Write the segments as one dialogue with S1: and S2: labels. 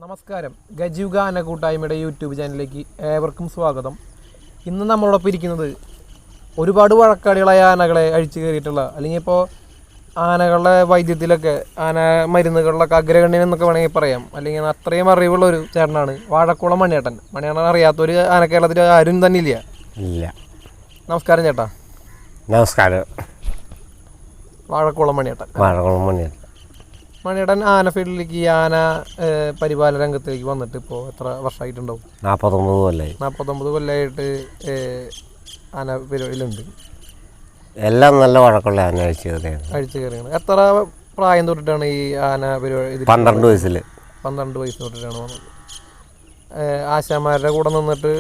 S1: നമസ്കാരം. ഗജുഗ ആന കൂട്ടായ്മയുടെ യൂട്യൂബ് ചാനലിലേക്ക് ഏവർക്കും സ്വാഗതം. ഇന്ന് നമ്മളോടൊപ്പം ഇരിക്കുന്നത് ഒരുപാട് വഴക്കാടികളായ ആനകളെ അഴിച്ചു കയറിയിട്ടുള്ള, അല്ലെങ്കിൽ ഇപ്പോൾ ആനകളുടെ വൈദ്യത്തിലൊക്കെ ആന മരുന്നുകളിലൊക്കെ അഗ്രഗണ്യൻ എന്നൊക്കെ വേണമെങ്കിൽ പറയാം, അല്ലെങ്കിൽ അത്രയും അറിവുള്ള ഒരു ചേട്ടനാണ് വാഴക്കുളം മണിയേട്ടൻ. മണിയേട്ടൻ അറിയാത്തൊരു ആനക്കേരളത്തിൽ ആരും തന്നെ ഇല്ല. നമസ്കാരം ചേട്ടാ.
S2: നമസ്കാരം.
S1: വാഴക്കുളം മണിയേട്ടൻ. മണിയേട്ടൻ ആന ഫീൽഡിലേക്ക്, ഈ ആന പരിപാലന രംഗത്തേക്ക് വന്നിട്ട് ഇപ്പോൾ എത്ര വർഷമായിട്ടുണ്ടാവും? 49 കൊല്ലമായിട്ട് ആന പരിപാടിയിലുണ്ട്.
S2: എല്ലാം നല്ല വഴക്കുള്ള ആന അഴിച്ചു
S1: കയറിയാണ്. എത്ര പ്രായം തൊട്ടിട്ടാണ് ഈ ആന പരിപാടി?
S2: 12 വയസ്സിൽ.
S1: 12 വയസ്സ് തൊട്ടിട്ടാണ് വന്നത്. ആശാന്മാരുടെ കൂടെ നിന്നിട്ട്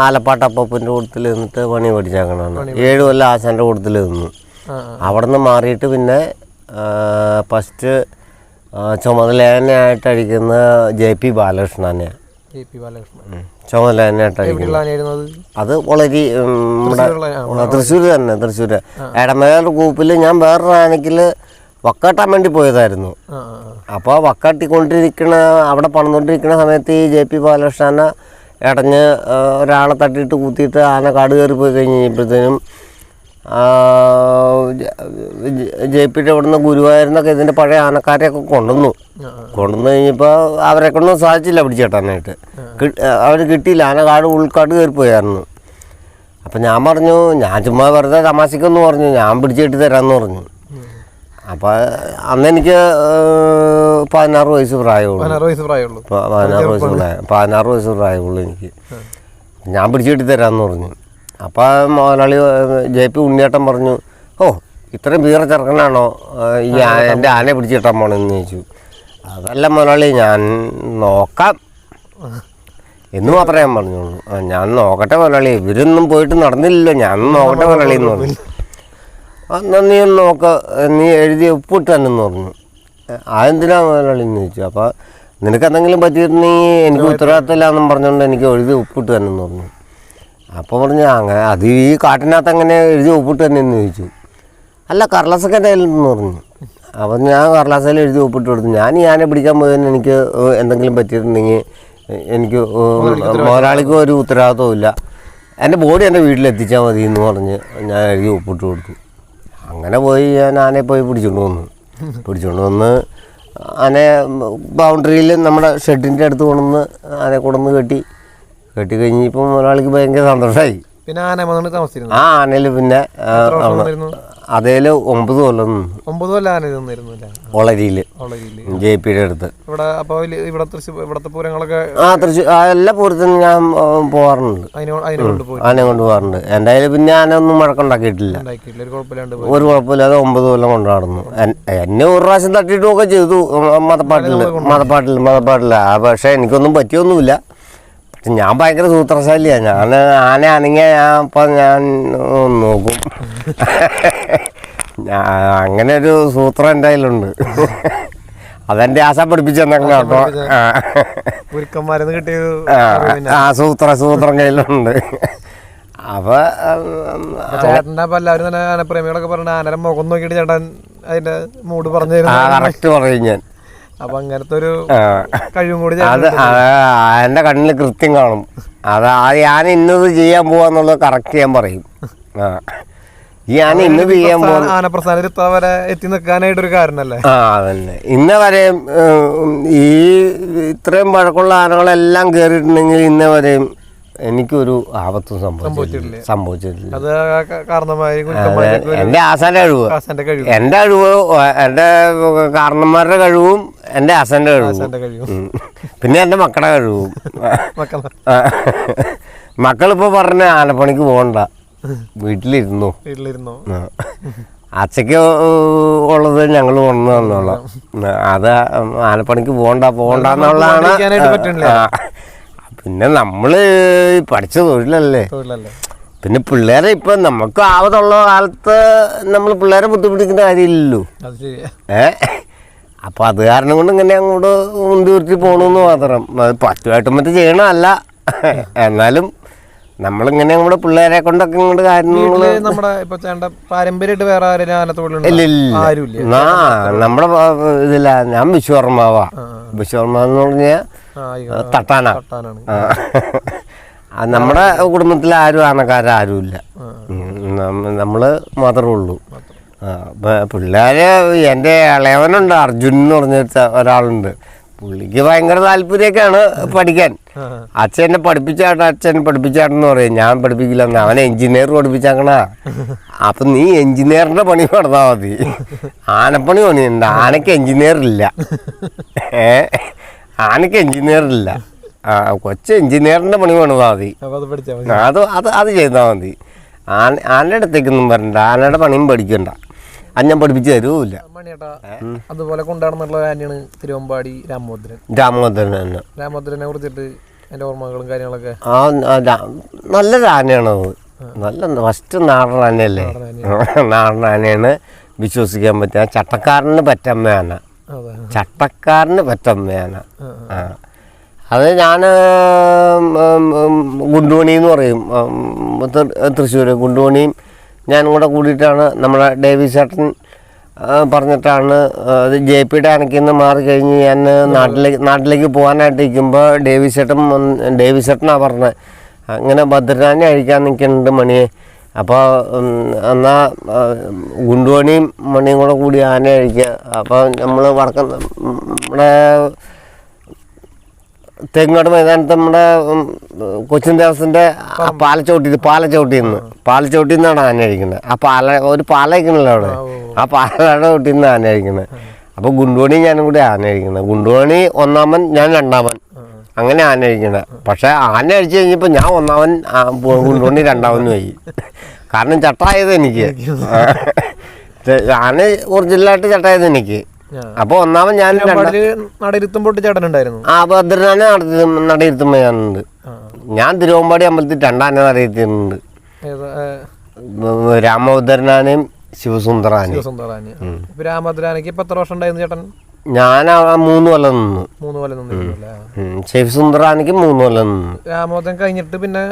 S2: ആലപ്പാട്ട് അപ്പൂപ്പൻ്റെ കൂട്ടത്തിൽ നിന്നിട്ട് പണി പഠിച്ചാക്കണാണ്. 7 കൊല്ലം ആശാൻ്റെ കൂട്ടത്തിൽ നിന്നു. അവിടെ നിന്ന് മാറിയിട്ട് പിന്നെ ഫസ്റ്റ് ചുമതലയായിട്ട് അടിക്കുന്ന JP ബാലകൃഷ്ണനെ ചുമതലയായിട്ട് അടിക്കുന്നത്. അത് വളരെ നമ്മുടെ തൃശ്ശൂർ തന്നെ. തൃശ്ശൂർ എടമേലൂർ ഗ്രൂപ്പിൽ ഞാൻ വേറൊരു ആനയ്ക്കിൽ വക്കാട്ടാൻ വേണ്ടി പോയതായിരുന്നു. അപ്പോൾ വക്കാട്ടിക്കൊണ്ടിരിക്കണ, അവിടെ പണിതുകൊണ്ടിരിക്കുന്ന സമയത്ത് ഈ JP ബാലകൃഷ്ണനെ ഇടഞ്ഞ് ഒരാളെ തട്ടിയിട്ട് കുത്തിയിട്ട് ആന കാട് കയറി പോയി കഴിഞ്ഞപ്പോഴത്തേനും JPയുടെ ഇവിടുന്ന് ഗുരുവായൂരിന്നൊക്കെ ഇതിൻ്റെ പഴയ ആനക്കാരെയൊക്കെ കൊണ്ടുവന്നു കഴിഞ്ഞപ്പോൾ അവരെ കൊണ്ടൊന്നും സാധിച്ചില്ല പിടിച്ചേട്ടാനായിട്ട്. അവർ കിട്ടിയില്ല. ആന ഉൾക്കാട് കയറിപ്പോയായിരുന്നു. അപ്പം ഞാൻ പറഞ്ഞു, ഞാൻ ചുമ്മാ വെറുതെ തമാശക്കൊന്ന് പറഞ്ഞു, ഞാൻ പിടിച്ചിട്ട് തരാമെന്ന് പറഞ്ഞു. അപ്പം അന്നെനിക്ക് 16 വയസ്സ് പ്രായമുള്ളൂ. 16 വയസ്സ് പ്രായമുള്ളൂ എനിക്ക്. ഞാൻ പിടിച്ചിട്ട് തരാമെന്ന് പറഞ്ഞു. അപ്പോൾ മുതലാളി JP ഉണ്ണിയേട്ടൻ പറഞ്ഞു, ഓ ഇത്രയും വീറ ചെറുക്കനാണോ ഈ എൻ്റെ ആനയെ പിടിച്ചിട്ടാൻ പോണെന്ന് ചോദിച്ചു. അതല്ല മുതലാളി, ഞാൻ നോക്കാം എന്ന് മാത്രമേ ഞാൻ പറഞ്ഞോളൂ. ഞാൻ നോക്കട്ടെ മുതലാളി, ഇവരൊന്നും പോയിട്ട് നടന്നില്ലല്ലോ, ഞാൻ നോക്കട്ടെ മുതലാളി എന്ന് പറഞ്ഞു. എന്നാൽ നീ ഒന്ന് നോക്ക, നീ എഴുതി ഒപ്പിട്ട് തന്നെ എന്ന് പറഞ്ഞു. അതെന്തിനാ മുതലാളി എന്ന് ചോദിച്ചു. അപ്പോൾ നിനക്ക് എന്തെങ്കിലും പറ്റിയിരുന്നെങ്കിൽ എനിക്ക് ഉത്തരവാദിത്തമില്ല എന്നും പറഞ്ഞുകൊണ്ട് എനിക്ക് എഴുതി ഒപ്പിട്ട് തന്നെ എന്ന് പറഞ്ഞു. അപ്പോൾ പറഞ്ഞു, അങ്ങനെ അത് ഈ കാട്ടിനകത്ത് അങ്ങനെ എഴുതി ഒപ്പിട്ട് തന്നെ എന്ന് ചോദിച്ചു. അല്ല കർലാസൊക്കെ എന്തായാലും പറഞ്ഞു. അപ്പം ഞാൻ കർലാസയിൽ എഴുതി ഒപ്പിട്ട് കൊടുത്തു. ഞാൻ ഈ ആനയെ പിടിക്കാൻ പോയതിന് എനിക്ക് എന്തെങ്കിലും പറ്റിയിട്ടുണ്ടെങ്കിൽ എനിക്ക് മുതലാളിക്കും ഒരു ഉത്തരവാദിത്വവും ഇല്ല, എൻ്റെ ബോഡി എൻ്റെ വീട്ടിലെത്തിച്ചാൽ മതി എന്ന് പറഞ്ഞ് ഞാൻ എഴുതി ഒപ്പിട്ട് കൊടുത്തു. അങ്ങനെ പോയി ഞാൻ ആനയെ പോയി പിടിച്ചുകൊണ്ട് വന്ന് ആനയെ ബൗണ്ടറിയിൽ നമ്മുടെ ഷെഡിൻ്റെ അടുത്ത് കൊണ്ടുവന്ന് ആനയെ കൊണ്ടുവന്ന് കെട്ടി കഴിഞ്ഞപ്പോൾ മുതലാളിക്ക് ഭയങ്കര സന്തോഷമായി.
S1: പിന്നെ ആന
S2: ആനയിൽ പിന്നെ അതേൽ 9 കൊല്ലം ഒളരിയിൽ JPയുടെ അടുത്ത്. തൃശ്ശൂർ എല്ലാ പൂരത്തിനും ഞാൻ പോകാറുണ്ട്, ആനയെ കൊണ്ട് പോകാറുണ്ട്. എൻ്റെ കയ്യിൽ പിന്നെ ആന ഒന്നും മുഴക്കുണ്ടാക്കിയിട്ടില്ല, ഒരു കുഴപ്പമില്ലാതെ 9 കൊല്ലം കൊണ്ട് നടന്നു. എന്നെ ഒരു പ്രാവശ്യം തട്ടിയിട്ടുമൊക്കെ ചെയ്തു മതപ്പാട്ടിൽ. പക്ഷേ എനിക്കൊന്നും പറ്റിയൊന്നുമില്ല. ഞാൻ ഭയങ്കര സൂത്രശാലിയാണ്. ഞാൻ ആന അനങ്ങിയ ഞാൻ നോക്കും. അങ്ങനെ ഒരു സൂത്രം എൻ്റെ കയ്യിലുണ്ട്. അതെൻ്റെ ആശ പഠിപ്പിച്ചെന്നൊക്കെ കേട്ടോ. സൂത്രം കയ്യിലുണ്ട്. അപ്പൊ
S1: ചേട്ടൻ്റെ എല്ലാവരും തന്നെ ആനപ്രേമികളൊക്കെ പറഞ്ഞ ആനയുടെ മുഖം നോക്കിയിട്ട് ചേട്ടൻ അതിന്റെ മൂഡ് പറഞ്ഞു
S2: കറക്റ്റ് പറയും ഞാൻ.
S1: അപ്പൊ അങ്ങനത്തെ ഒരു കഴിവും കൂടി
S2: അത് എൻ്റെ കണ്ണിൽ കൃത്യം കാണും. അത് ഞാൻ ഇന്നത് ചെയ്യാൻ പോവാന്നുള്ളത് കറക്റ്റ് ഞാൻ പറയും. ഈ ആന ഇന്നത് ചെയ്യാൻ പോവാ
S1: ആനപ്രസ്ഥാനം വരെ എത്തി നിൽക്കാനായിട്ടൊരു കാരണല്ലേ.
S2: അതന്നെ. ഇന്ന വരെയും ഈ ഇത്രയും പഴക്കമുള്ള ആനകളെല്ലാം കയറിയിട്ടുണ്ടെങ്കിൽ ഇന്ന വരെയും എനിക്കൊരു ആപത്തും സംഭവിച്ചിട്ടില്ല. എൻ്റെ ആശാന്റെ കഴിവ്, എൻ്റെ കഴിവ്, എൻ്റെ കാരണന്മാരുടെ കഴിവും, എൻ്റെ ആശാന്റെ കഴിവും, പിന്നെ എൻ്റെ മക്കളുടെ കഴിവും. മക്കളിപ്പോ പറഞ്ഞ ആനപ്പണിക്ക് പോകണ്ട, വീട്ടിലിരുന്നു. അച്ഛക്ക് ഉള്ളത് ഞങ്ങൾ കൊണ്ടു തന്നോളാം. അത് ആനപ്പണിക്ക് പോകണ്ടെന്നുള്ളതാണ്. പിന്നെ നമ്മള് പഠിച്ച തൊഴിലല്ലേ. പിന്നെ പിള്ളേരെ ഇപ്പൊ നമുക്ക് ആവതുള്ള കാലത്ത് നമ്മൾ പിള്ളേരെ ബുദ്ധിമുട്ടിക്കേണ്ട കാര്യമില്ലല്ലോ. അപ്പൊ അത് കാരണം കൊണ്ട് ഇങ്ങനെ അങ്ങോട്ട് മുൻകൂട്ടി പോകണമെന്ന് മാത്രം. അത് പറ്റുമായിട്ടും മറ്റും ചെയ്യണമല്ല, എന്നാലും നമ്മളിങ്ങനെ നമ്മുടെ പിള്ളേരെ കൊണ്ടൊക്കെ ഇങ്ങോട്ട് കാര്യങ്ങൾ
S1: നമ്മുടെ ഇപ്പൊ ചേട്ട പാരമ്പര്യമായിട്ട് വേറെ ആരും ആനത്തോടുണ്ട് ആരുമില്ല.
S2: നമ്മുടെ ഇതില്ല. ഞാൻ വിശ്വകർമാവാ. വിശ്വകർമ്മ എന്ന് പറഞ്ഞാൽ തട്ടാനാണ്. നമ്മുടെ കുടുംബത്തിൽ ആരും ആനക്കാരും നമ്മള് മാത്രമേ ഉള്ളൂ. പിള്ളേര് എൻ്റെ ഇളയവനുണ്ട്, അർജുൻ എന്ന് പറഞ്ഞ ഒരാളുണ്ട്. പുള്ളിക്ക് ഭയങ്കര താല്പര്യമൊക്കെയാണ് പഠിക്കാൻ. അച്ഛനെ പഠിപ്പിച്ചാട്ടെന്ന് പറയും. ഞാൻ പഠിപ്പിക്കില്ലെന്ന്. അവനെ എഞ്ചിനീയർ പഠിപ്പിച്ചാക്കണ. അപ്പൊ നീ എഞ്ചിനീയറിന്റെ പണി നടന്നാൽ മതി. ആനപ്പണി പണിയുണ്ട്. ആനക്ക് എഞ്ചിനീയർ ഇല്ല. ആനക്ക് എഞ്ചിനീയർ ഇല്ല. കൊച്ചു എഞ്ചിനീയറിന്റെ പണി പണിതാൽ മതി. അത് ചെയ്താൽ മതി. ആനയുടെ അടുത്തേക്കൊന്നും വരണ്ട. ആനയുടെ പണിയും പഠിക്കണ്ട. അത് ഞാൻ പഠിപ്പിച്ചു തരൂല്ല.
S1: അതുപോലെ കൊണ്ടാടുന്നുള്ള ആനയാണ് തിരുവമ്പാടി രാമഭദ്രൻ. രാമഭദ്രനെ കുറിച്ചിട്ട് എൻ്റെ ഓർമ്മകളും കാര്യങ്ങളൊക്കെ.
S2: നല്ലൊരു ആനയാണത്. നല്ല ഫസ്റ്റ് നാടൻ ആനയല്ലേ. നാടൻ ആനയാണ്. വിശ്വസിക്കാൻ പറ്റുക. ചട്ടക്കാരന് പറ്റമ്മ ആന. ചട്ടക്കാരന് പറ്റമ്മ ആന. അത് ഞാൻ ഗുണ്ടുമണി എന്ന് പറയും, തൃശ്ശൂർ. ഗുണ്ടുമണിയും ഞാനും കൂടെ കൂടിയിട്ടാണ്, നമ്മുടെ ഡേവിസ് ചേട്ടൻ പറഞ്ഞിട്ടാണ്. അത് JP ആനയ്ക്ക് നിന്ന് മാറിക്കഴിഞ്ഞ് ഞാൻ നാട്ടിലേക്ക് പോകാനായിട്ട് ഇരിക്കുമ്പോൾ ഡേവിസ് ചേട്ടനാണ് പറഞ്ഞത്, അങ്ങനെ ഭദ്രനാനെ അഴിക്കാൻ നിൽക്കുന്നുണ്ട് മണിയെ. അപ്പോൾ എന്നാൽ ഗുണ്ടുമണിയും മണിയും കൂടെ കൂടി ആന അഴിക്കുക. അപ്പോൾ നമ്മൾ നമ്മുടെ തെങ്ങോട് മൈതാനത്ത് നമ്മുടെ കൊച്ചിൻ ദേവസ്ഥൻ്റെ പാലച്ചോട്ടിൽ നിന്നാണ് ആന അഴിക്കുന്നത്. ഒരു പാല അഴിക്കണല്ലോ അവിടെ. ആ പാലയുടെ ചോട്ടിൽ നിന്ന് ആന അഴിക്കുന്നത്. അപ്പോൾ ഗുണ്ടുമണി ഞാനും കൂടി ആന അഴിക്കുന്നത്. ഗുണ്ടുമണി ഒന്നാമൻ, ഞാൻ രണ്ടാമൻ, അങ്ങനെ ആന അഴിക്കുന്നത്. പക്ഷേ ആന അഴിച്ചു കഴിഞ്ഞപ്പോൾ ഞാൻ ഒന്നാമൻ, ഗുണ്ടുമണി രണ്ടാമനും ആയി. കാരണം ചട്ടായത് എനിക്ക്. ആന ഒറിജിനലായിട്ട് ചട്ടായത് എനിക്ക്. അപ്പൊ ഒന്നാമൻ ഞാൻ
S1: ചേട്ടനുണ്ടായിരുന്നു.
S2: ഭദ്രനാനെ നടയിരുത്തുമ്പോ ഞാനുണ്ട്. ഞാൻ തിരുവമ്പാടി അമ്പലത്തിൽ 2 ആന നടയിരുത്തുന്നുണ്ട്. രാമഭദ്രനാനെയും ശിവസുന്ദറാനെയും.
S1: രാമഭദ്രാനയ്ക്ക് ഇപ്പൊ എത്ര വർഷം ഉണ്ടായിരുന്നു ചേട്ടൻ?
S2: ഞാൻ 3 കൊല്ലം നിന്നു.
S1: 3 കൊല്ലം നിന്നു.
S2: ശിവസുന്ദറാനിക്ക് 3 കൊല്ലം നിന്നു.
S1: രാമഭദ്രൻ കഴിഞ്ഞിട്ട് പിന്നെ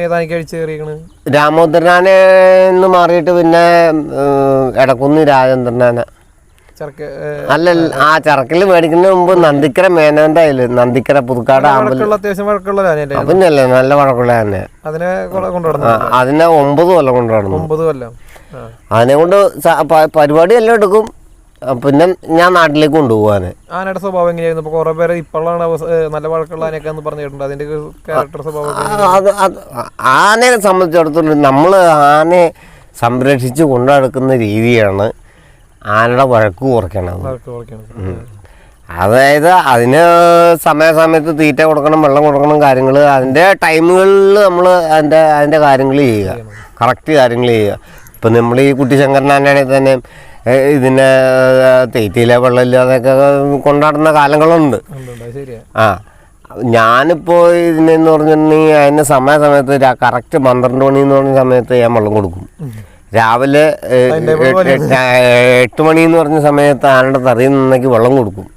S1: ഏതാനിക്ക് അഴിച്ചു കയറിയാണ്?
S2: രാമഭദ്രനാനെ മാറിയിട്ട് പിന്നെ എടക്കുന്ന് രാജേന്ദ്രനാന. അല്ല, ആ ചറക്കിൽ മേടിക്കുന്നതിന് മുമ്പ് നന്ദിക്കര മേനോന്റെ അതില്, നന്ദിക്കര പുതുക്കാട് പിന്നല്ലേ നല്ല വഴക്കുള്ള തന്നെ. അതിനെ 9 കൊല്ലം കൊണ്ടുവരണം. അതിനെ കൊണ്ട് പരിപാടി എല്ലാം എടുക്കും. പിന്നെ ഞാൻ നാട്ടിലേക്ക് കൊണ്ടുപോകാന്.
S1: ആനയുടെ സ്വഭാവം എങ്ങനെയായിരുന്നു? കുറെ പേര് ഇപ്പോഴാണ് നല്ല വഴക്കുള്ള ആനയൊക്കെ പറഞ്ഞിട്ടുണ്ട്. അതിന്റെ ക്യാരക്ടർ സ്വഭാവം
S2: ആനയെ സംബന്ധിച്ചിടത്തോളം നമ്മൾ ആനയെ സംരക്ഷിച്ച് കൊണ്ടുനടക്കുന്ന രീതിയാണ് ആനയുടെ വഴക്ക് കുറയ്ക്കണം. അതായത് അതിന് സമയത്ത് തീറ്റ കൊടുക്കണം, വെള്ളം കൊടുക്കണം, കാര്യങ്ങൾ അതിൻ്റെ ടൈമുകളിൽ നമ്മൾ അതിൻ്റെ കാര്യങ്ങൾ ചെയ്യുക, കറക്റ്റ് കാര്യങ്ങൾ ചെയ്യുക. ഇപ്പം നമ്മൾ ഈ കുട്ടിശങ്കരനാണെങ്കിൽ തന്നെ ഇതിനെ തീറ്റയിലെ വെള്ളമില്ലാതെയൊക്കെ കൊണ്ടാടുന്ന കാലങ്ങളുണ്ട്. ഞാനിപ്പോൾ ഇതിനെന്ന് പറഞ്ഞിട്ടുണ്ടെങ്കിൽ അതിന് സമയത്ത് കറക്റ്റ് 12 മണി എന്ന് പറഞ്ഞ സമയത്ത് ഞാൻ വെള്ളം കൊടുക്കും. രാവിലെ 8 മണി എന്ന് പറഞ്ഞ സമയത്ത് ആനയുടെ തറയിൽ നിന്നേക്ക് വെള്ളം കൊടുക്കും.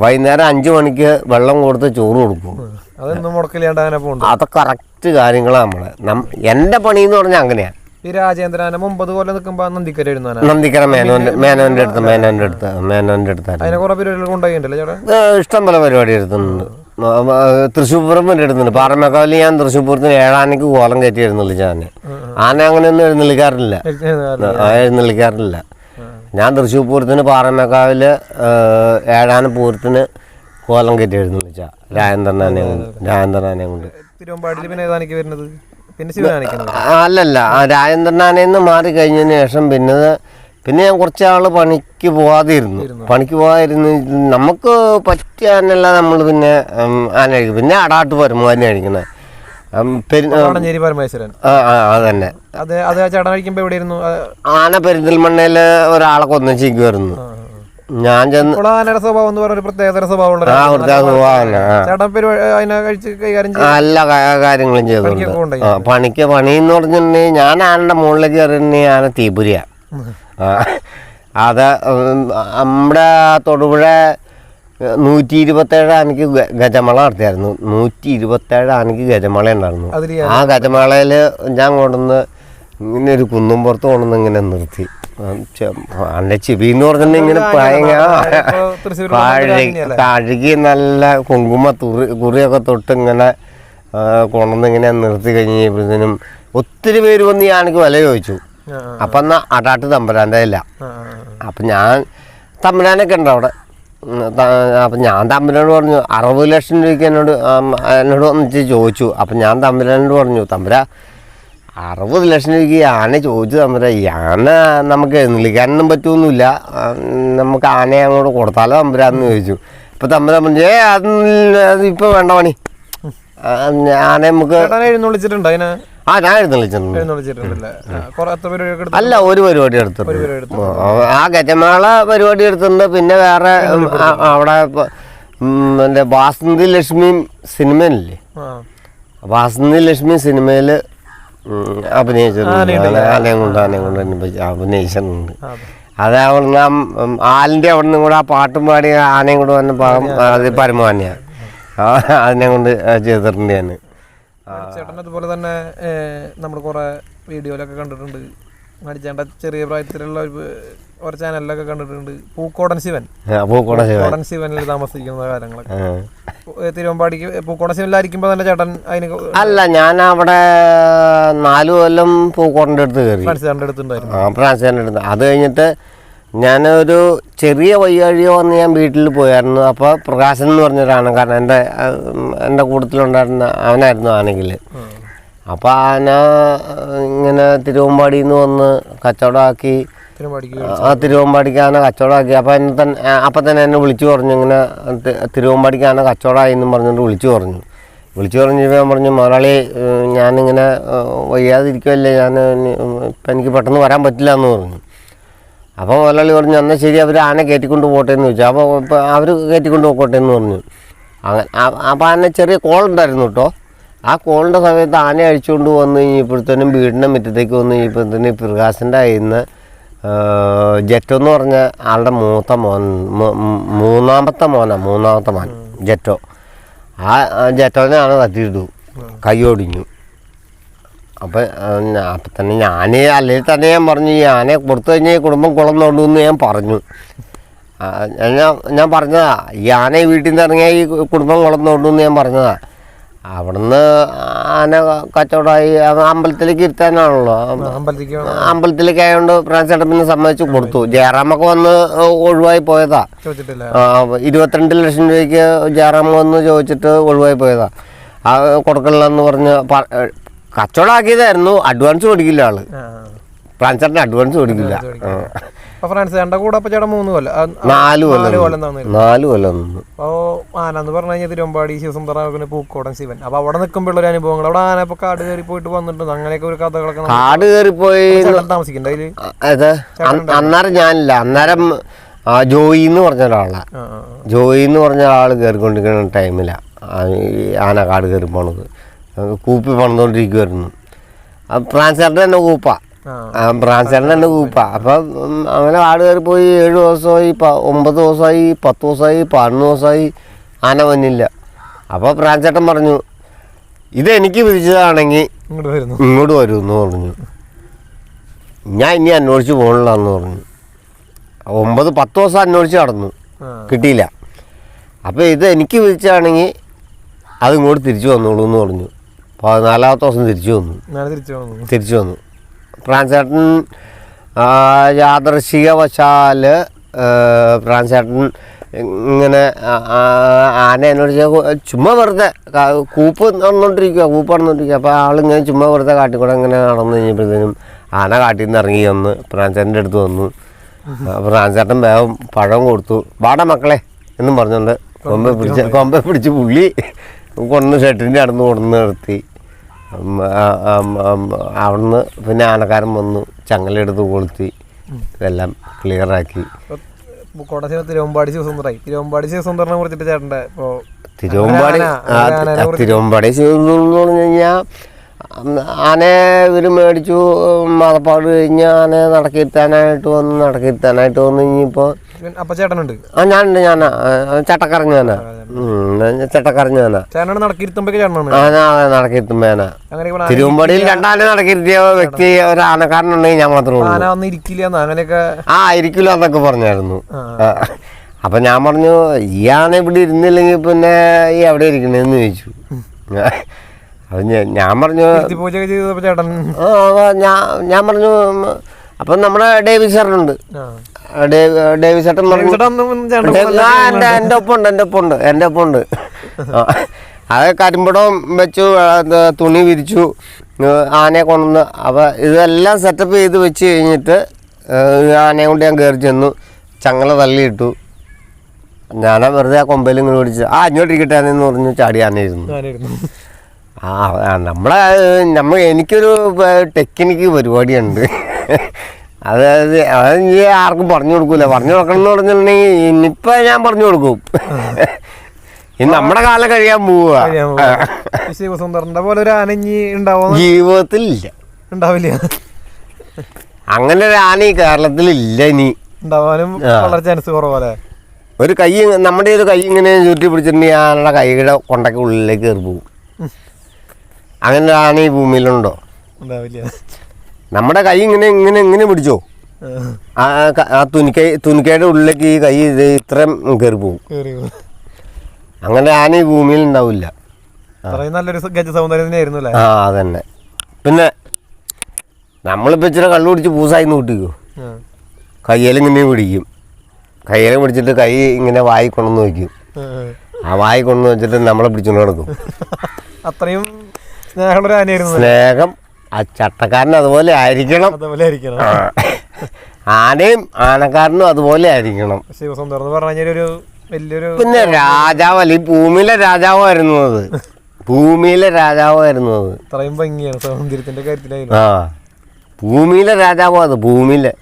S2: വൈകുന്നേരം 5 മണിക്ക് വെള്ളം കൊടുത്ത് ചോറ് കൊടുക്കും. അതൊക്കെ കറക്റ്റ് കാര്യങ്ങളാണ് നമ്മളെ. എൻ്റെ പണി എന്ന് പറഞ്ഞാൽ അങ്ങനെയാണ്.
S1: ഈ രാജേന്ദ്രൻ 9 കൊല്ലം നിൽക്കുമ്പോ
S2: നന്ദിക്കര മേനോന്റെ അടുത്ത് ഇഷ്ടം പോലെ പരിപാടി എടുത്തുന്നുണ്ട്. തൃശ്ശൂർ പൂരം വരെ എടുത്തുണ്ട്. പാറമേക്കാവിൽ ഞാൻ തൃശ്ശൂർ പൂരത്തിന് 7 ആനയ്ക്ക് കോലം കയറ്റി എഴുന്നള്ളിച്ച ആന അങ്ങനെയൊന്നും എഴുന്നള്ളിക്കാറില്ല. ഞാൻ തൃശ്ശൂർ പൂരത്തിന് പാറമേക്കാവിൽ 7 ആന പൂരത്തിന് കോലം കയറ്റി എഴുന്നള്ളിച്ച രാജേന്ദ്രനാനെ കൊണ്ട്. അല്ലല്ല, രാജേന്ദ്രനാനെന്ന് മാറി കഴിഞ്ഞതിന് ശേഷം പിന്നെ ഞാൻ കുറച്ചാൾ പണിക്ക് പോകാതിരുന്നു. നമുക്ക് പറ്റിയ ആനല്ല നമ്മൾ പിന്നെ ആന കഴിക്കും. പിന്നെ അടാട്ട് പരമാവധി കഴിക്കുന്നത് അതന്നെ. ആന പെരിന്തൽമണ്ണയിൽ ഒരാളെ കൊന്നിച്ചിരിക്കുമായിരുന്നു. ഞാൻ ചെന്ന് എല്ലാ കാര്യങ്ങളും ചെയ്തോണ്ട് പണി എന്ന് പറഞ്ഞിട്ടുണ്ടെങ്കിൽ ഞാൻ ആനയുടെ മുകളിലേക്ക് കയറിയിട്ടുണ്ടെങ്കിൽ ആന തീപുരിയാ. അത് നമ്മുടെ തൊടുപുഴ 127 ആനയ്ക്ക് ഗജമേള നടത്തിയായിരുന്നു. 127 ആനയ്ക്ക് ഗജമേള ഉണ്ടായിരുന്നു. ആ ഗജമേളയിൽ ഞാൻ കൊണ്ടുവന്ന് ഇങ്ങനെ ഒരു കുന്നുംപുറത്ത് കൊണ്ടുവന്ന് ഇങ്ങനെ നിർത്തി. അന്റെ ചെവി എന്ന് പറഞ്ഞിട്ടുണ്ടെങ്കിൽ ഇങ്ങനെ കഴുകി നല്ല കുങ്കുമ കുറിയൊക്കെ തൊട്ട് ഇങ്ങനെ കൊണ്ടുവന്ന് ഇങ്ങനെ നിർത്തി കഴിഞ്ഞപ്പോഴത്തേനും ഒത്തിരി പേര് വന്ന് ഈ ആനയ്ക്ക് വില ചോദിച്ചു. അപ്പം എന്നാൽ അടാട്ട് തമ്പുരാൻ്റെ ഇല്ല. അപ്പം ഞാൻ തമ്പുരാനൊക്കെ ഉണ്ട് അവിടെ. അപ്പം ഞാൻ തമ്പുരാനോട് പറഞ്ഞു 60 ലക്ഷം രൂപയ്ക്ക് എന്നോട് വന്നിട്ട് ചോദിച്ചു. അപ്പം ഞാൻ തമ്പുരാനോട് പറഞ്ഞു, തമ്പുരാ 60 ലക്ഷം രൂപയ്ക്ക് ആന ചോദിച്ചു തമ്പുരാ, ഈ ആന നമുക്ക് എഴുന്നള്ളിക്കാനൊന്നും പറ്റുമൊന്നുമില്ല, നമുക്ക് ആനയെ അങ്ങോട്ട് കൊടുത്താലോ തമ്പുരാന്ന് ചോദിച്ചു. അപ്പം തമ്പുരാൻ പറഞ്ഞു അത് ഇപ്പം വേണ്ട പണി, ആന നമുക്ക്
S1: എഴുന്നള്ളിച്ചിട്ടുണ്ട്.
S2: ഞാൻ എഴുന്നള്ളിച്ചിട്ടുണ്ട്. അല്ല, ഒരു പരിപാടി എടുത്തിട്ടുണ്ട്. ആ ഗജമേള പരിപാടി എടുത്തിട്ടുണ്ട്. പിന്നെ വേറെ അവിടെ എൻ്റെ വാസന്തി ലക്ഷ്മി സിനിമയില്ലേ, വാസന്തി ലക്ഷ്മി സിനിമയിൽ അഭിനയിച്ചിട്ടുണ്ട്. ആനയും കൊണ്ട് അഭിനയിച്ചിട്ടുണ്ട്. അത് അവിടുന്ന് ആലിൻ്റെ അവിടെ നിന്നും കൂടെ ആ പാട്ടും പാടി ആനയും കൂടെ വന്ന ഭാഗം അത് പരമാന്യാണ്. അതിനെ കൊണ്ട് ചെയ്തിട്ടുണ്ട് ഞാൻ.
S1: ചേട്ടൻ അതുപോലെ തന്നെ നമ്മൾ കുറെ വീഡിയോയിലൊക്കെ കണ്ടിട്ടുണ്ട്. മരിച്ചേണ്ട ചെറിയ പ്രായത്തിലുള്ള ഒരു ചാനലിലൊക്കെ കണ്ടിട്ടുണ്ട്. പൂക്കോടൻ ശിവനിൽ താമസിക്കുന്ന കാര്യങ്ങളൊക്കെ തിരുവമ്പാടിക്ക് പൂക്കോടൻ ശിവനിലായിരിക്കുമ്പോ തന്നെ ചേട്ടൻ അതിന്
S2: അല്ല, ഞാൻ അവിടെ 4 കൊല്ലം പൂക്കോടൻ്റെ അടുത്ത് കയറി. ഫ്രാൻസിന്റെ. അത് കഴിഞ്ഞിട്ട് ഞാനൊരു ചെറിയ വയ്യാഴിയോ വന്ന് ഞാൻ വീട്ടിൽ പോയായിരുന്നു. അപ്പോൾ പ്രകാശൻ എന്ന് പറഞ്ഞൊരാണ്, കാരണം എൻ്റെ കൂട്ടത്തിലുണ്ടായിരുന്ന അവനായിരുന്നു ആണെങ്കിൽ. അപ്പോൾ ആന ഇങ്ങനെ തിരുവമ്പാടിയിൽ നിന്ന് വന്ന് കച്ചവടമാക്കി, തിരുവമ്പാടിക്ക് ആന കച്ചവടമാക്കി. അപ്പം തന്നെ എന്നെ വിളിച്ചു പറഞ്ഞു, ഇങ്ങനെ തിരുവമ്പാടിക്ക് ആന കച്ചവടമായി എന്നും പറഞ്ഞിട്ട് വിളിച്ചു പറഞ്ഞപ്പോൾ ഞാൻ പറഞ്ഞു, മുതലാളി ഞാനിങ്ങനെ വയ്യാതിരിക്കുമല്ലേ, ഇപ്പം എനിക്ക് പെട്ടെന്ന് വരാൻ പറ്റില്ല എന്ന് പറഞ്ഞു. അപ്പോൾ മുതലാളി പറഞ്ഞു, എന്നാൽ ശരി, അവർ ആന കയറ്റിക്കൊണ്ട് പോട്ടെ എന്ന് ചോദിച്ചു. അപ്പോൾ അവർ കയറ്റിക്കൊണ്ട് പോകട്ടെ എന്ന് പറഞ്ഞു. അങ്ങനെ അപ്പോൾ ആന ചെറിയ കോളുണ്ടായിരുന്നു കേട്ടോ. ആ കോളിൻ്റെ സമയത്ത് ആന അഴിച്ചുകൊണ്ട് വന്ന് കഴിഞ്ഞപ്പോഴത്തേനും വീടിൻ്റെ മുറ്റത്തേക്ക് വന്ന് കഴിഞ്ഞപ്പോഴത്തേനും പ്രകാശൻ്റെ കയ്യിൽ നിന്ന് ജെറ്റോ എന്ന് പറഞ്ഞ ആളുടെ മൂന്നാമത്തെ മോൻ ജെറ്റോ. ആ ജെറ്റോനെ ആന തട്ടിയിട്ടു, കൈയൊടിഞ്ഞു. അപ്പം തന്നെ അല്ലെങ്കിൽ തന്നെ ഞാൻ പറഞ്ഞു, ഈ ആനയെ കൊടുത്തു കഴിഞ്ഞാൽ ഈ കുടുംബം കുളം നോണ്ടുമെന്ന് ഞാൻ പറഞ്ഞു. ഞാൻ പറഞ്ഞതാ, ഈ ആനയെ വീട്ടിൽ നിന്ന് ഇറങ്ങിയാൽ ഈ കുടുംബം കുളം നോണ്ടുമെന്ന് ഞാൻ പറഞ്ഞതാ. അവിടുന്ന് ആന കച്ചവടമായി. അമ്പലത്തിലേക്ക് ഇരുത്താനാണല്ലോ, അമ്പലത്തിലേക്ക് ആയതുകൊണ്ട് ഫ്രാൻസേട്ടൻ പിന്നെ സമ്മതിച്ച് കൊടുത്തു. ജയറാമൊക്കെ വന്ന് ഒഴിവായി പോയതാ. 22 ലക്ഷം രൂപയ്ക്ക് ജയറാമ വന്ന് ചോദിച്ചിട്ട് ഒഴിവായി പോയതാ. ആ കൊടുക്കണില്ലെന്ന് പറഞ്ഞ് കച്ചവടമാക്കിയതായിരുന്നു. അഡ്വാൻസ് കൊടുക്കില്ല ആള്, ഫ്രാൻസേട്ടന് അഡ്വാൻസ് കൊടുക്കില്ല. 4 കൊല്ലം.
S1: ആനന്ന് പറഞ്ഞു കഴിഞ്ഞാൽ തിരുവമ്പാടി ശിവസുന്ദര പൂക്കോടൻ ശിവൻ. അപ്പൊ അവിടെ നിൽക്കുമ്പോഴുള്ള ഒരു അനുഭവങ്ങൾ, അവിടെ ആന ഇപ്പൊ കാട് കയറി പോയിട്ട് വന്നിട്ടുണ്ട്, അങ്ങനെയൊക്കെ ഒരു കഥകളൊക്കെ.
S2: കാട് കയറിപ്പോയി
S1: താമസിക്കണ്ട അതില്.
S2: അന്നേരം ഞാനില്ല, അന്നേരം ജോയി എന്ന് പറഞ്ഞ ഒരാള് കയറിക്കൊണ്ടിരിക്കുന്ന ടൈമിലാണ് ആന കാട് കയറി പോണത്. കൂപ്പി പണിതുകൊണ്ടിരിക്കുമായിരുന്നു. ഫ്രാൻസേട്ടൻ തന്നെ കൂപ്പ. അപ്പം അങ്ങനെ കാട് കയറി പോയി 7 ദിവസമായി, 9 ദിവസമായി, 10 ദിവസമായി, 11 ദിവസമായി ആന വന്നില്ല. അപ്പോൾ ഫ്രാൻസേട്ടൻ പറഞ്ഞു, ഇതെനിക്ക് വിധിച്ചതാണെങ്കിൽ ഇങ്ങോട്ട് വരുമെന്ന് പറഞ്ഞു. ഞാൻ ഇനി അന്വേഷിച്ച് പോകണില്ലെന്ന് പറഞ്ഞു. 9-10 ദിവസം അന്വേഷിച്ച് നടന്നു, കിട്ടിയില്ല. അപ്പോൾ ഇത് എനിക്ക് വിധിച്ചതാണെങ്കിൽ അത് ഇങ്ങോട്ട് തിരിച്ചു വന്നോളൂ എന്ന് പറഞ്ഞു. 14ാമത്തെ ദിവസം തിരിച്ചു വന്നു. ഫ്രാൻസേട്ടൻ യാദൃശികവശാൽ ഫ്രാൻസേട്ടൻ ഇങ്ങനെ ആന എന്നോട് ചുമ്മാ വെറുതെ കൂപ്പ് നടന്നുകൊണ്ടിരിക്കുക. അപ്പോൾ ആളിങ്ങനെ ചുമ്മാ വെറുതെ കാട്ടിക്കൂടെ ഇങ്ങനെ നടന്നു കഴിഞ്ഞപ്പോഴത്തേനും ആന കാട്ടിൽ നിന്ന് ഇറങ്ങി വന്ന് ഫ്രാൻസേട്ടൻ്റെ അടുത്ത് വന്നു. ഫ്രാൻസേട്ടൻ വേഗം പഴം കൊടുത്തു. വാടാ മക്കളെ എന്നും പറഞ്ഞുകൊണ്ട് കൊമ്പെ പിടിച്ച് പുള്ളി കൊണ്ടുവന്ന് ഷെട്ടിൻ്റെ അടുത്ത് കൊണ്ടുവന്ന് നിർത്തി. അവിടുന്ന് പിന്നെ ആനക്കാരൻ വന്നു, ചങ്ങലെടുത്ത് കൊളുത്തി ഇതെല്ലാം ക്ലിയറാക്കി.
S1: തിരുവമ്പാടി ശിവസുന്ദരനെ കുറിച്ചിട്ട് ചേട്ടൻ്റെ
S2: തിരുവമ്പാടി ശിവസുന്ദരൻ എന്ന് പറഞ്ഞു കഴിഞ്ഞാൽ ആനയെ ഇവർ മേടിച്ചു. മതപ്പാട് കഴിഞ്ഞ് ആനയെ നടക്കിരുത്താനായിട്ട് വന്നു കഴിഞ്ഞപ്പോൾ
S1: അപ്പൊ ചേട്ടനുണ്ട്?
S2: ആ ഞാനുണ്ട്. ഞാനാ ചട്ടക്കറഞ്ഞു ഞാനാ. ചട്ടക്കറഞ്ഞു ഞാനാ.
S1: ചേട്ടനാണ് നടക്കിരുത്തുമ്പോഴേക്ക് ചേട്ടനാണ്?
S2: നടക്കിരുത്തുമ്പോ ഞാനാ. തിരുവമ്പാടിയിൽ രണ്ടാനെ നടക്കിരുത്തിയ വ്യക്തി ഒരു ആനക്കാരനുണ്ടെങ്കിൽ ഞാൻ മാത്രമേ ഉള്ളൂ.
S1: ആന ഒന്നും ഇരിക്കില്ല അങ്ങനെയൊക്കെ.
S2: ഇരിക്കില്ല എന്നൊക്കെ പറഞ്ഞായിരുന്നു. അപ്പൊ ഞാൻ പറഞ്ഞു ഈ ആന ഇവിടെ ഇരുന്നില്ലെങ്കിൽ പിന്നെ ഈ എവിടെ ഇരിക്കണേന്ന് ചോദിച്ചു. അത് ഞാൻ പറഞ്ഞു
S1: ചേട്ടൻ
S2: ഞാൻ പറഞ്ഞു അപ്പം നമ്മുടെ ഡേവിഡ് ചേട്ടനുണ്ട്. ഡേവിഡ് ചേട്ടൻ പറഞ്ഞു എൻ്റെ ഒപ്പം ഉണ്ട്. അത് കരിമ്പടം വെച്ചു, തുണി വിരിച്ചു, ആനയെ കൊണ്ടുവന്ന്. അപ്പം ഇതെല്ലാം സെറ്റപ്പ് ചെയ്ത് വെച്ച് കഴിഞ്ഞിട്ട് ആനയെ കൊണ്ട് ഞാൻ കയറി ചെന്നു. ചങ്ങല തള്ളിയിട്ടു. ഞാനാ വെറുതെ ആ കൊമ്പയിൽ ഇങ്ങനെ പിടിച്ച് ഇങ്ങോട്ടിരിക്കട്ടെ എന്ന് പറഞ്ഞു ചാടി ആനയിരുന്നു. എനിക്കൊരു ടെക്നിക്ക് പരിപാടിയുണ്ട്. അതായത് അത് നീ ആർക്കും പറഞ്ഞു കൊടുക്കൂല. പറഞ്ഞു കൊടുക്കണം എന്ന് പറഞ്ഞിട്ടുണ്ടെങ്കിൽ ഇനിയിപ്പോൾ ഞാൻ പറഞ്ഞു കൊടുക്കും. ഇനി നമ്മുടെ കാലം കഴിയാൻ പോവുക. ജീവിതത്തിൽ ഇല്ല,
S1: ഉണ്ടാവില്ല.
S2: അങ്ങനെ ഒരു ആന ഈ കേരളത്തിലില്ല. ഇനി
S1: ഉണ്ടാവാനും വളരെ ചാൻസ് കുറവല്ലേ.
S2: ഒരു കൈ, നമ്മുടെ ഒരു കൈ ഇങ്ങനെ ചുറ്റി പിടിച്ചിട്ടുണ്ടെങ്കിൽ ആനയുടെ കൈയുടെ കൊണ്ടൊക്കെ ഉള്ളിലേക്ക് കയറി പോകും. അങ്ങനെ ഒരു ആന ഈ ഭൂമിയിലുണ്ടോ? നമ്മുടെ കൈ ഇങ്ങനെ പിടിച്ചോ, ആ തുനിക്കയുടെ ഉള്ളിലേക്ക് ഈ കൈ ഇത്രയും കയറി പോകും. അങ്ങനെ ആന ഈ ഭൂമിയിൽ ഉണ്ടാവില്ല. അതന്നെ. പിന്നെ നമ്മളിപ്പോൾ ഇച്ചിരി കള്ളു പിടിച്ച് പൂസായി കൂട്ടിക്കോ, കയ്യിലിങ്ങനെ പിടിക്കും. കയ്യിൽ പിടിച്ചിട്ട് കൈ ഇങ്ങനെ വായി കൊണ്ടുവന്ന് വയ്ക്കും. ആ വായി കൊണ്ടുവന്ന് വെച്ചിട്ട് നമ്മളെ പിടിച്ചുകൊണ്ട് നടക്കും.
S1: അത്രയും
S2: സ്നേഹം ആ ചട്ടക്കാരൻ അതുപോലെ ആയിരിക്കണം. ആനയും ആനക്കാരനും അതുപോലെ ആയിരിക്കണം. പിന്നെ രാജാവല്ല, ഈ ഭൂമിയിലെ രാജാവായിരുന്നത്. ഭൂമിയിലെ രാജാവായിരുന്നത്. ഭൂമിയിലെ രാജാവാ അത്. ഭൂമിയിലെ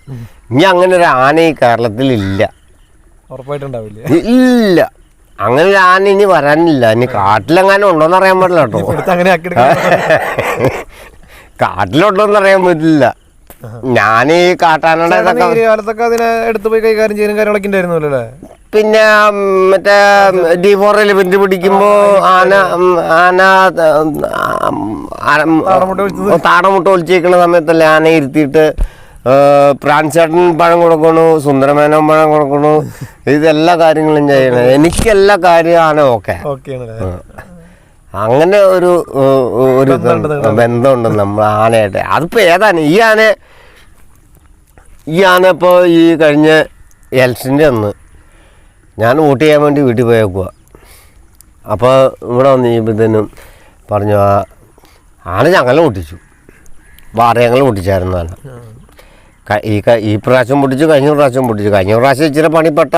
S2: ഇനി അങ്ങനെ ഒരു ആന ഈ കേരളത്തിലില്ല.
S1: ഉറപ്പായിട്ടുണ്ടാവില്ല.
S2: ഇല്ല, അങ്ങനെ ഒരു ആന ഇനി വരാനില്ല. ഇനി കാട്ടിലെങ്ങാനും ഉണ്ടോന്ന് അറിയാൻ പറ്റില്ല കേട്ടോ. കാട്ടിലുണ്ടോന്ന് അറിയാൻ പറ്റില്ല. ഞാൻ ഈ കാട്ടാനയുടെ പിന്നെ മറ്റേ D4 എലിഫന്റ് പിടിക്കുമ്പോ താടമുട്ട ഒളിച്ചേക്കുന്ന സമയത്തല്ലേ ആന ഇരുത്തിയിട്ട് പ്രാൻചേട്ടൻ പഴം കൊടുക്കണു, സുന്ദരമേനോൻ പഴം കൊടുക്കണു, ഇതെല്ലാ കാര്യങ്ങളും ചെയ്യണം. എനിക്കെല്ലാ കാര്യം ആന ഓക്കെ. അങ്ങനെ ഒരു ബന്ധമുണ്ട് നമ്മൾ ആനയായിട്ട്. അതിപ്പോൾ ഏതാണ് ഈ ആന ഇപ്പോൾ ഈ കഴിഞ്ഞ എലക്ഷൻ്റെ അന്ന് ഞാൻ വോട്ട് ചെയ്യാൻ വേണ്ടി വീട്ടിൽ പോയേക്കുക. അപ്പോൾ ഇവിടെ വന്ന് കഴിയുമ്പോഴത്തേനും പറഞ്ഞു ആന ഞങ്ങളെ പൊട്ടിച്ചു. വാറ ഞങ്ങൾ പൊട്ടിച്ചായിരുന്നു ആന. ഈ പ്രാവശ്യം പൊട്ടിച്ചു, കഴിഞ്ഞ പ്രാവശ്യം പൊട്ടിച്ചു. കഴിഞ്ഞ പ്രാവശ്യം ഇച്ചിരി പണിപ്പെട്ട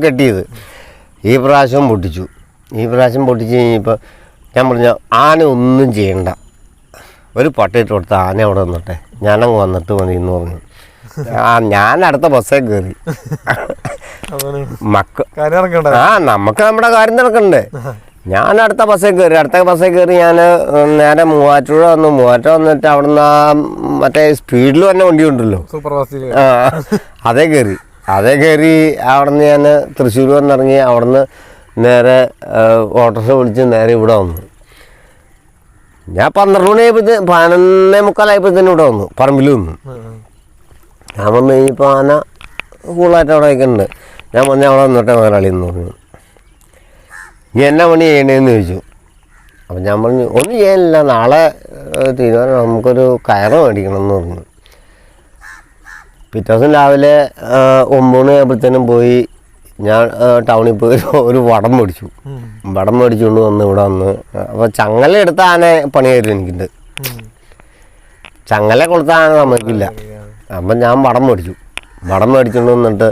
S2: കെട്ടിയത്. ഈ പ്രാവശ്യം പൊട്ടിച്ചു കഴിഞ്ഞപ്പോൾ ഞാൻ പറഞ്ഞു ആന ഒന്നും ചെയ്യണ്ട, ഒരു പട്ടിയിട്ട് കൊടുത്ത ആന അവിടെ വന്നിട്ടെ, ഞാനങ്ങ് വന്നിട്ട് മതി എന്ന് പറഞ്ഞു. ഞാൻ അടുത്ത ബസ്സേ കയറി. നമുക്ക് നമ്മുടെ കാര്യം നടക്കണ്ടേ. ഞാൻ അടുത്ത ബസ്സേ കയറി ഞാൻ നേരെ മൂവാറ്റുപുഴ വന്നിട്ട് അവിടുന്ന് മറ്റേ സ്പീഡിൽ തന്നെ വണ്ടി ഉണ്ടല്ലോ, അതേ കയറി അവിടുന്ന് ഞാൻ തൃശ്ശൂർ വന്നിറങ്ങി. അവിടുന്ന് നേരെ ഓട്ടോറിക്ഷ വിളിച്ച് നേരെ ഇവിടെ വന്നു. ഞാൻ 12 മണിയായപ്പോഴത്തേന് 11:45 ഇവിടെ വന്നു, പറമ്പിൽ വന്നു. ഞാൻ വന്നു കഴിഞ്ഞപ്പോൾ ആന കൂളായിട്ട് അവിടെ വയ്ക്കുന്നുണ്ട്. ഞാൻ വന്ന് അവിടെ വന്നിട്ട് മുതലാളി എന്ന് പറഞ്ഞു, നീ എന്നാ പണി ചെയ്യണേന്ന് ചോദിച്ചു. അപ്പം ഞാൻ പറഞ്ഞു ഒന്നും ചെയ്യാനില്ല, നാളെ തീരുമാനം, നമുക്കൊരു കയറ് മേടിക്കണം എന്ന് പറഞ്ഞു. പിറ്റേ ദിവസം രാവിലെ 9 മണിയായപ്പോഴത്തേനും പോയി. ഞാൻ ടൗണിൽ പോയി ഒരു വടം മേടിച്ചുകൊണ്ട് വന്ന് ഇവിടെ വന്ന്. അപ്പോൾ ചങ്ങല എടുത്ത ആന പണിയായിരുന്നു എനിക്കുണ്ട്. ചങ്ങല കൊടുത്ത ആന സമ്മതിക്കില്ല. അപ്പം ഞാൻ വടം മേടിച്ചുകൊണ്ട് വന്നിട്ട്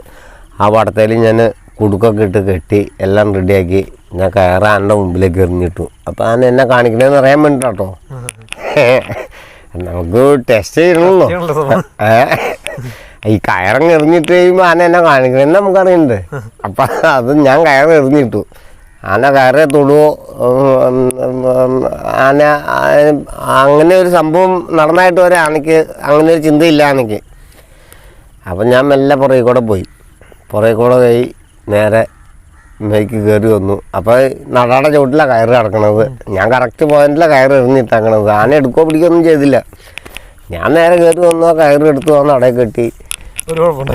S2: ആ വടത്തേൽ ഞാൻ കുടുക്കൊക്കെ ഇട്ട് കെട്ടി എല്ലാം റെഡിയാക്കി ഞാൻ കയറാൻ്റെ മുമ്പിലേക്ക് എറിഞ്ഞിട്ടു. അപ്പം ആന എന്നെ കാണിക്കണേന്ന് അറിയാൻ വേണ്ടിട്ടോ, നമുക്ക് ടെസ്റ്റ് ചെയ്യണമല്ലോ. ഈ കയറങ്ങ് എറിഞ്ഞിട്ട് കഴിയുമ്പോൾ ആന എന്നെ കാണിക്കണമെന്ന് നമുക്കറിയണ്ടേ. അപ്പം അത് ഞാൻ കയറ് എറിഞ്ഞിട്ടു. ആന കയറെ തൊടുവോ, ആന അങ്ങനെ ഒരു സംഭവം നടന്നായിട്ട് വരെ ആനയ്ക്ക് അങ്ങനെ ഒരു ചിന്തയില്ല. ആനയ്ക്ക് അപ്പം ഞാൻ മെല്ലെ പുറകെ കൂടെ പോയി, പുറകെ കൂടെ പോയി നേരെ മേയ്ക്ക് കയറി വന്നു. അപ്പോൾ നടാടെ ചുവട്ടിലാണ് കയറ് കിടക്കണത്. ഞാൻ കറക്റ്റ് പോയിന്റിലാണ് കയറ് എറിഞ്ഞിട്ടേക്കണത്. ആന എടുക്കുകയോ പിടിക്കുകയൊന്നും ചെയ്തില്ല. ഞാൻ നേരെ കയറി വന്നു, ആ കയറ് എടുത്തു വന്ന് അടയിൽ കെട്ടി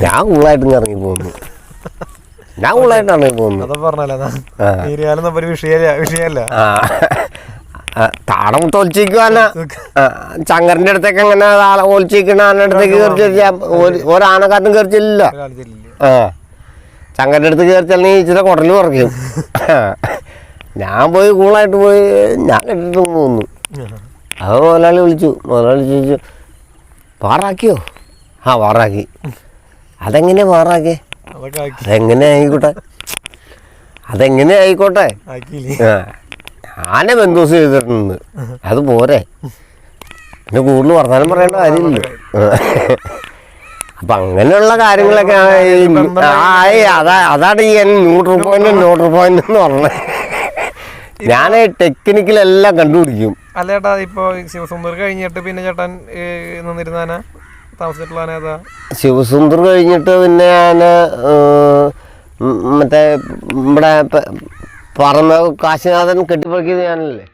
S2: ഞാൻ കൂളായിട്ടും ഇറങ്ങി പോകുന്നു. ഞാൻ കൂളായിട്ടാണ് ഇറങ്ങി പോകുന്നത്. താടം തൊലിച്ചിരിക്കുവാന ചങ്കരൻ്റെ അടുത്തേക്ക് അങ്ങനെ ഒലിച്ചിരിക്കണ ആനയുടെ അടുത്തേക്ക് കയറി ഒരാനക്കാട്ടും കയറിച്ചില്ല. ആ ചങ്കരൻ്റെ അടുത്ത് കയറിച്ചാൽ ഇച്ചിരി കുടല് കുറയ്ക്കും. ഞാൻ പോയി കൂളായിട്ട് പോയി ഞാൻ കെട്ടിട്ട് പോന്നു. അത് മുതലാളി ചോദിച്ചു പാറാക്കിയോ? ആ പാറാക്കി. അതെങ്ങനെയാ പാറാക്കി? അതെങ്ങനെ ആയിക്കോട്ടെ. ആന ബന്ധുസ് ചെയ്തിട്ടുണ്ട്, അത് പോരെ. പിന്നെ കൂടുതൽ വർത്തമാനം പറയേണ്ട കാര്യമില്ല. അപ്പം അങ്ങനെയുള്ള കാര്യങ്ങളൊക്കെ അതാണ് ഈ ന്യൂട്രൽ പോയിന്റ് എന്ന് പറഞ്ഞത്. ഞാൻ ടെക്നിക്കലെല്ലാം കണ്ടുപിടിക്കും.
S1: അല്ല ചേട്ടാ, ഇപ്പോൾ ശിവസുന്ദർ കഴിഞ്ഞിട്ട് പിന്നെ ചേട്ടൻ നിന്നിരുന്ന താമസിച്ചിട്ടുള്ള ആന ഏതാ?
S2: ശിവസുന്ദർ കഴിഞ്ഞിട്ട് പിന്നെ ഞാൻ മറ്റേ ഇവിടെ പറമ്പ കാശിനാഥൻ കെട്ടിപ്പറക്കിയത് ഞാനല്ലേ.